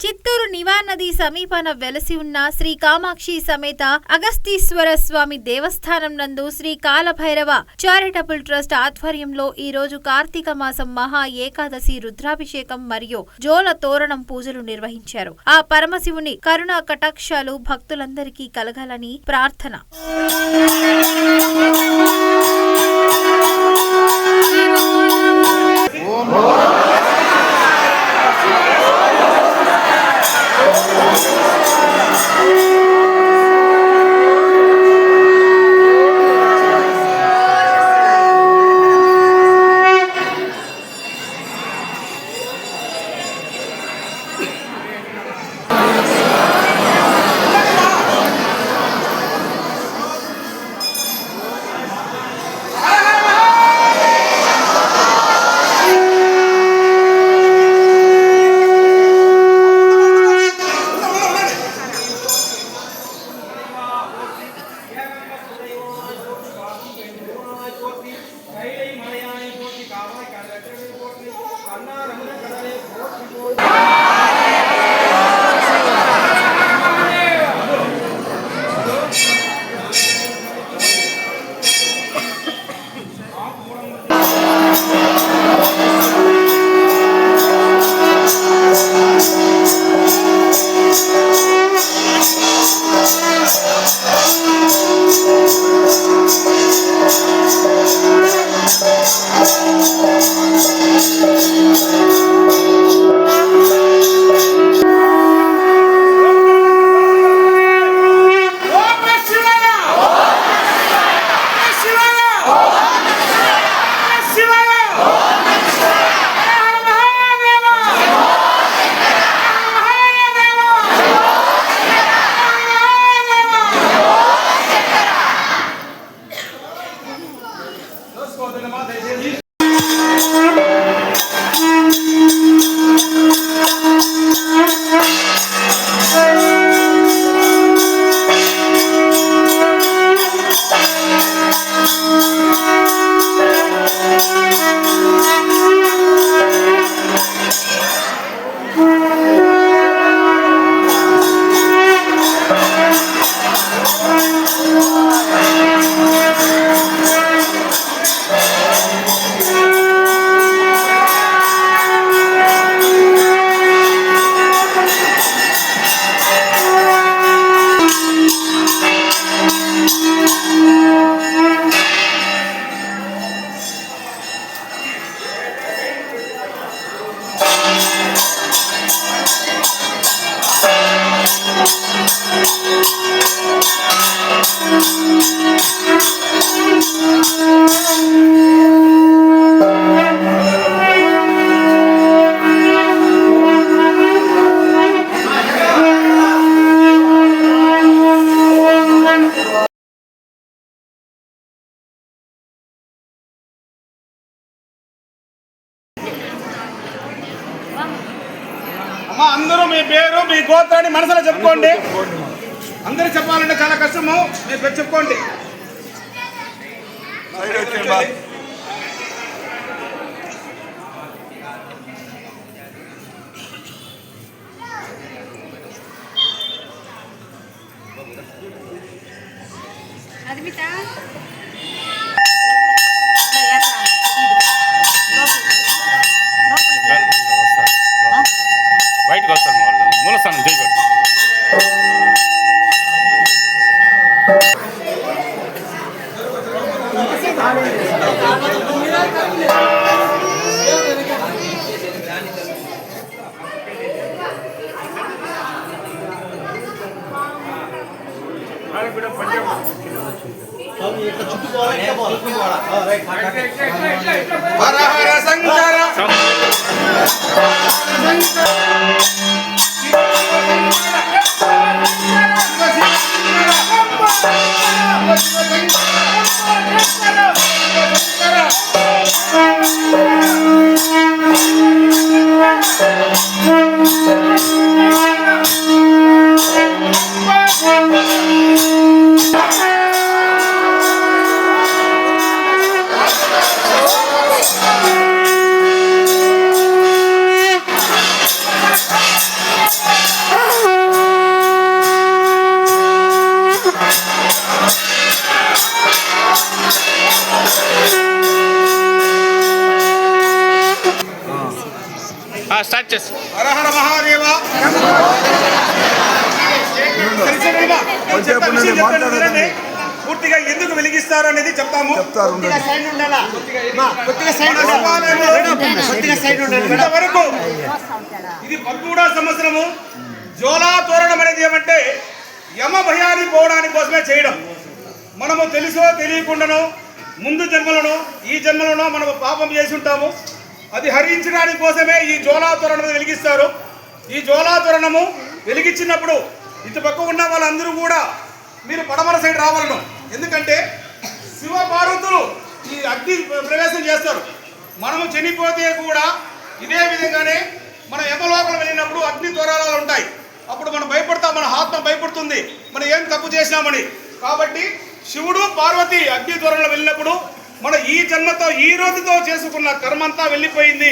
చిత్తూరు నివా నది సమీపాన వెలసి ఉన్న శ్రీ కామాక్షి సమేత అగస్తీశ్వర స్వామి దేవస్థానం నందు శ్రీ కాలభైరవ చారిటబుల్ ట్రస్ట్ ఆధ్వర్యంలో ఈ రోజు కార్తీక మాసం మహా ఏకాదశి రుద్రాభిషేకం మరియు జోల తోరణం పూజలు నిర్వహించారు. ఆ పరమశివుని కరుణా కటాక్షాలు భక్తులందరికీ కలగాలని ప్రార్థన. అందరూ మీ పేరు మీ గోత్రాన్ని మనసులో చెప్పుకోండి. అందరూ చెప్పాలంటే చాలా కష్టము. మీరు పేరు చెప్పుకోండి. బయటకు వస్తారు మా వాళ్ళు మూలస్థానం చేయకూడదు. హర హర శంకర స్టార్ట్ చేసి హర హర మహాదేవ. పూర్తిగా ఎందుకు వెలిగిస్తారు అనేది చెప్తాము. ఇంతవరకు ఇది 13వ సంవత్సరము. జోలా తోరణం అనేది ఏమంటే యమ భయాన్ని పోవడానికి కోసమే చేయడం. మనము తెలుసో తెలియకుండానో ముందు జన్మలను ఈ జన్మలను మనము పాపం చేసి ఉంటాము. అది హరించడానికి కోసమే ఈ జోలా తోరణం వెలిగిస్తారు. ఈ జోలా తోరణము వెలిగించినప్పుడు ఇటు పక్క ఉన్న వాళ్ళందరూ కూడా మీరు పడమర సైడ్ రావాలను. ఎందుకంటే శివ పార్వతులు ఈ అగ్ని ప్రవేశం చేస్తారు. మనము చనిపోతే కూడా ఇదే విధంగానే మన యమలోకం వెళ్ళినప్పుడు అగ్ని ద్వారాలు ఉంటాయి. అప్పుడు మనం భయపడతాం, మన ఆత్మ భయపడుతుంది మనం ఏం తప్పు చేసినామని. కాబట్టి శివుడు పార్వతి అగ్ని ద్వారంలో వెళ్ళినప్పుడు మన ఈ జన్మతో ఈ రోజుతో చేసుకున్న కర్మంతా వెళ్ళిపోయింది.